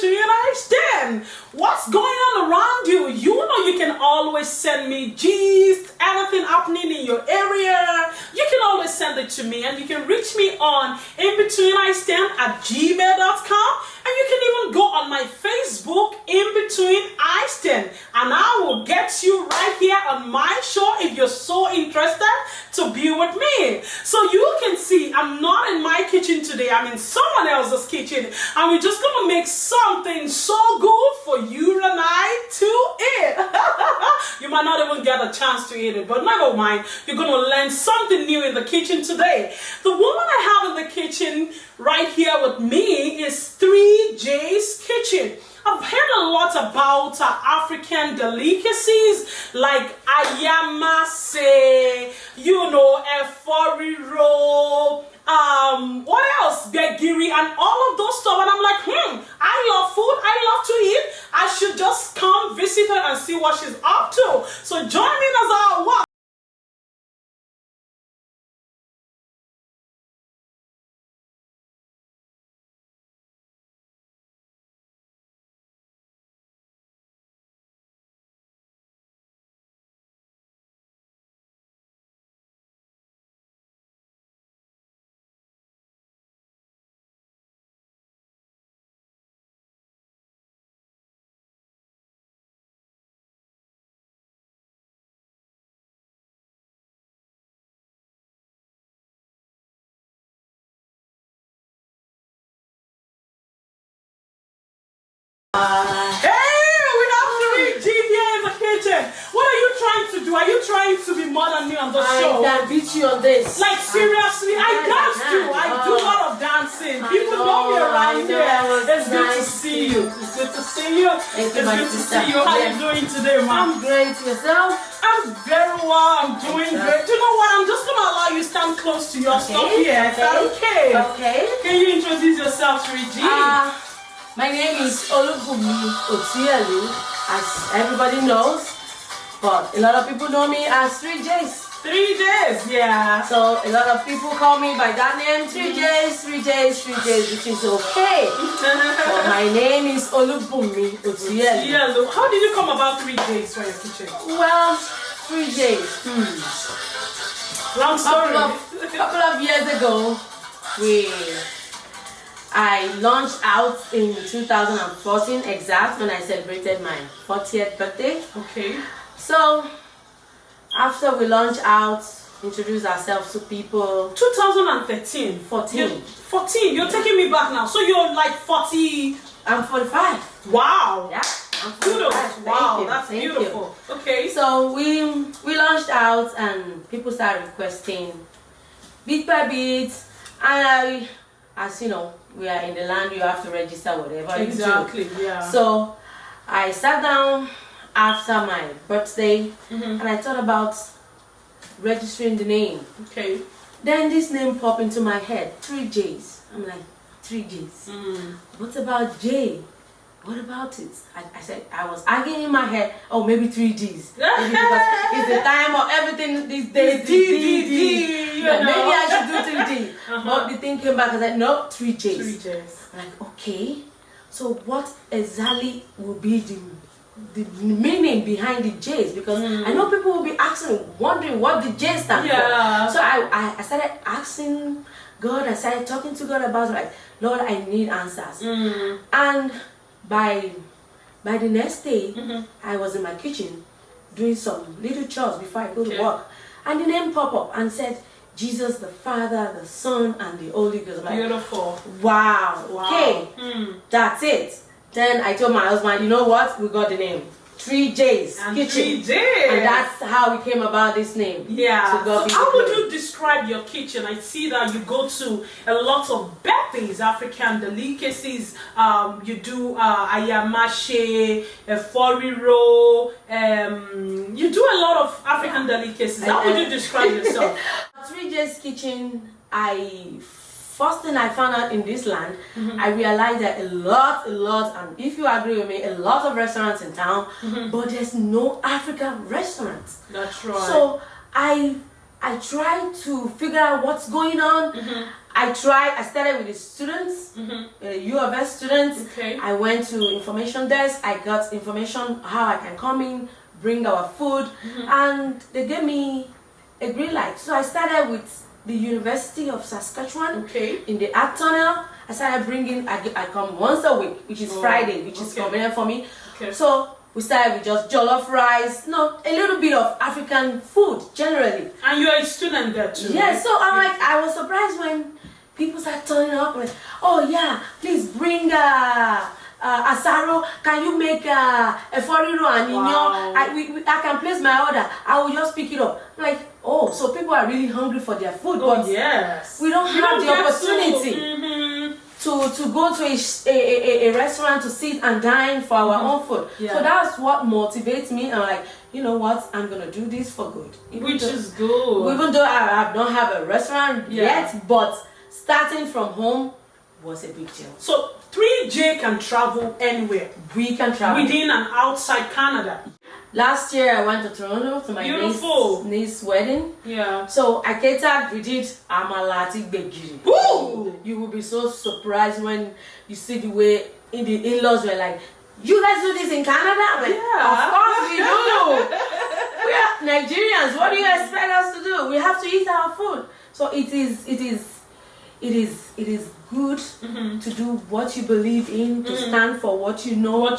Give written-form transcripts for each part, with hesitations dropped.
between I stand. What's going on around you? You know you can always send me gist, anything happening in your area. You can always send it to me, and you can reach me on inbetweenistand@gmail.com. And you can even go on my Facebook, In Between I Stand, and I will get you right here on my show if you're so interested to be with me. So you can see I'm not in my kitchen today. I'm in someone else's kitchen, and we're just gonna make something so good for you and I to eat. You might not even get a chance to eat it, but never mind. You're gonna learn something new in the kitchen today. The woman I have in the kitchen right here with me is 3J's Kitchen. I've heard a lot about African delicacies like ayamase, Riro, what else? Begiri and all of those stuff. And I'm like, I love food. I love to eat. I should just come visit her and see what she's up to. So join me as I walk. What are you trying to do? Are you trying to be more than me on the show? I can beat you on this. Like seriously, I dance too. I do a lot of dancing. People know me around here. It's good to see you. It's good to see you. It's good to see you. How are you doing today, man? I'm great. Yourself? I'm very well. I'm doing great. Do you know what? I'm just gonna allow you to stand close to your stuff here. Is that okay? Okay. Can you introduce yourself, 3G? My name is Olubumi Otielu, as everybody knows. But a lot of people know me as 3J's. 3J's, yeah. So a lot of people call me by that name, 3J's, 3J's, 3J's, which is okay. But my name is Olubumi Otielu. How did you come about 3J's for your kitchen? Well, 3J's. Long story. A couple of years ago, I launched out in 2014, exact when I celebrated my 40th birthday. Okay. So, after we launched out, introduced ourselves to people. 2013. 14. 14. You're taking me back now. So you're like 40. I'm 45. Wow. Yeah. I'm 45. Wow, that's beautiful. You. Okay. So we launched out and people started requesting bit by bit, and as you know, we are in the land, you have to register whatever exactly, you do. Yeah. So I sat down after my birthday and I thought about registering the name. Okay. Then this name popped into my head, 3J's. I'm like, 3J's. What about J? What about it? I said, I was arguing in my head, oh, maybe 3Ds. Maybe because it's the time of everything these days. D. Maybe I should do 3D. But the thing came back, I said, no, 3J's. 3J's. I'm like, okay. So what exactly will be the meaning behind the J's? Because I know people will be asking, wondering what the J stand for. So I started asking God, I started talking to God about it, like, Lord, I need answers. And by the next day, I was in my kitchen doing some little chores before I go to work, and the name popped up and said Jesus, the Father, the Son, and the Holy Ghost. Like, beautiful. Wow. Okay, that's it. Then I told my husband, you know what? We got the name. 3J's Kitchen. 3J. And that's how we came about this name. Yeah. So how would you describe your kitchen? I see that you go to a lot of birthdays, African delicacies. You do ayamashe, foriro. You do a lot of African delicacies. How would you describe yourself? 3J's Kitchen, first thing I found out in this land, I realized that a lot, and if you agree with me, a lot of restaurants in town, but there's no African restaurants. That's right. So I tried to figure out what's going on. I started with the students, U of S students. Okay. I went to information desk. I got information how I can come in, bring our food, and they gave me a green light. So I started with the University of Saskatchewan in the art tunnel. I started bringing, I come once a week, which is Friday, which is convenient for me. Okay. So we started with just jollof rice, a little bit of African food generally. And you're a student there too. Yeah, right? so I was surprised when people start turning up like, oh yeah, please bring asaro. Can you make a Riro and I can place my order. I will just pick it up. I'm like, oh, so people are really hungry for their food, but yes, we don't have the opportunity to go to a restaurant to sit and dine for our own food. Yeah. So that's what motivates me. I'm like, you know what? I'm gonna do this for good. Which is good. Even though I don't have a restaurant yet, but starting from home was a big deal. So 3J can travel anywhere. We can travel within and outside Canada. Last year I went to Toronto to my niece's wedding. Yeah. So I catered. We did amalati begiri. Woo! You will be so surprised when you see the way the in-laws were like, "You guys do this in Canada?" I'm like, "Of course we do. We are Nigerians. What do you expect us to do? We have to eat our food." So it is good to do what you believe in, to stand for what you know how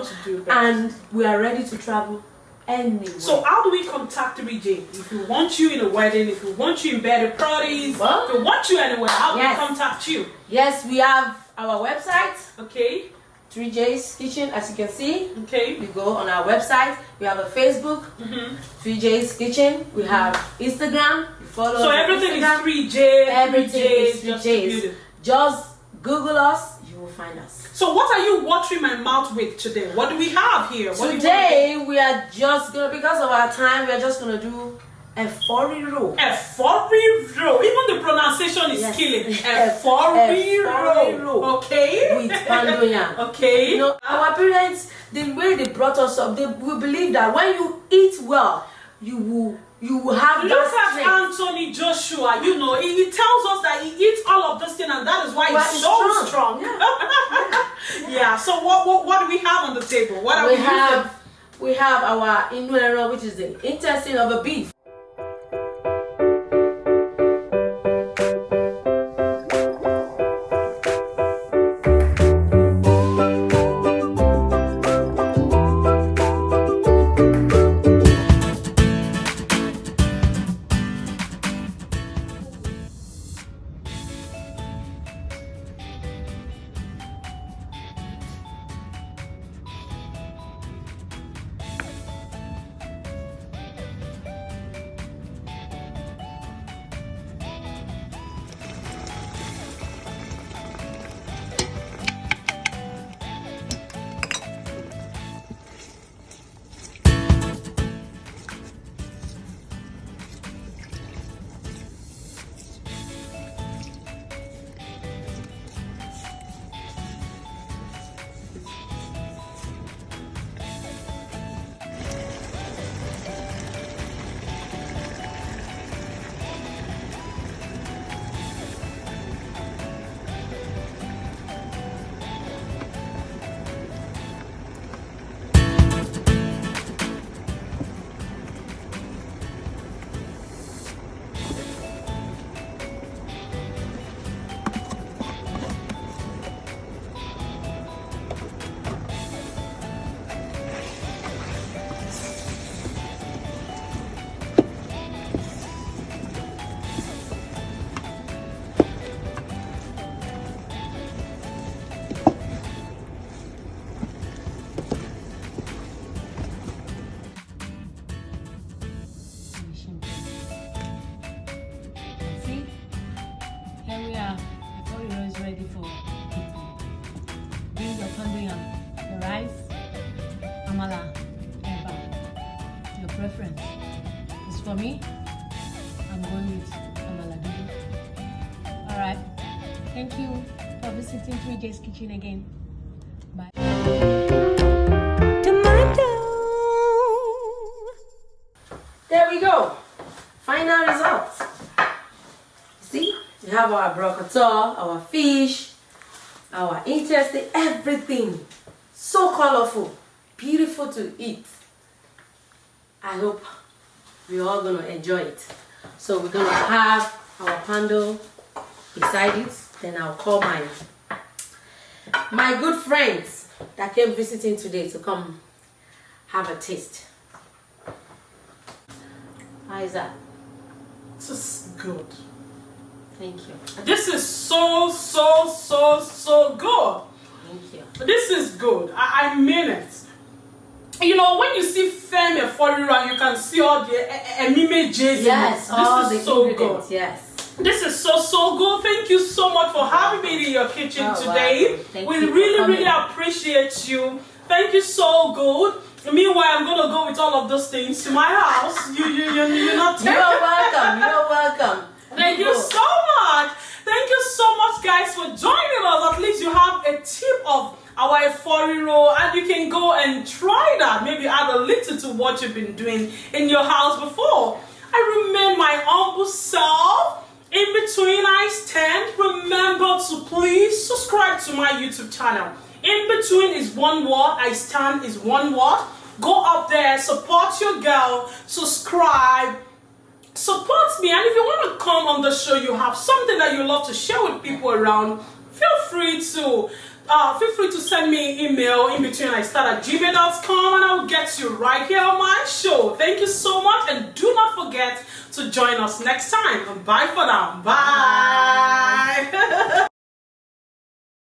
to do best. And we are ready to travel anywhere. So how do we contact 3J? If we want you in a wedding, if we want you in birthday parties, if we want you anywhere, how do we contact you? Yes, we have our website. Okay. 3J's Kitchen, as you can see. Okay. We go on our website. We have a Facebook, 3J's Kitchen. We have Instagram. Follow so everything Instagram. Is 3J. Everything is 3J's. Just Google us, you will find us. So what are you watering my mouth with today? What do we have here? Today we are just gonna, because of our time, we are just gonna do a Riro. Riro. Even the pronunciation is killing. Riro. Okay. With pandoyan. Okay. You know, our parents, the way they brought us up, we believe that when you eat well, you will have. Look at Anthony Joshua. You know, he tells us that he eats all of this thing, and that is why he's so strong. Yeah. So what do we have on the table? What are we have our inuero, which is the intestine of a beef. Preference is for me. I'm going with amala. All right. Thank you for visiting 3J's Kitchen again. Bye. Tomato. There we go. Final results. See, we have our our broccoli, our fish, our interesting, everything. So colorful, beautiful to eat. I hope we're all gonna enjoy it. So we're gonna have our pando beside it. Then I'll call my good friends that came visiting today to come have a taste. How is that? This is good. Thank you. This is so good. Thank you. This is good. I mean it. You know, when you see Femi for Riro, you can see all the Emime J's. Yes, all this is the so ingredients. good. Yes. This is so good. Thank you so much for having me in your kitchen today. Wow. Thank We you for really coming. appreciate you. Thank you so good. Meanwhile, I'm gonna go with all of those things to my house. You're not. You're welcome. You're welcome. Thank you so much. Thank you so much, guys, for joining us. At least you have a tip of our Riro, and you can go and try that. Maybe add a little to what you've been doing in your house before. I remain my humble self. In between I stand. Remember to please subscribe to my YouTube channel. In between is one word. I stand is one word. Go up there, support your girl, subscribe, support me. And if you want to come on the show, you have something that you love to share with people around, feel free to send me an email in between I start at gmail.com, and I'll get you right here on my show. Thank you so much, and do not forget to join us next time. Bye for now. Bye.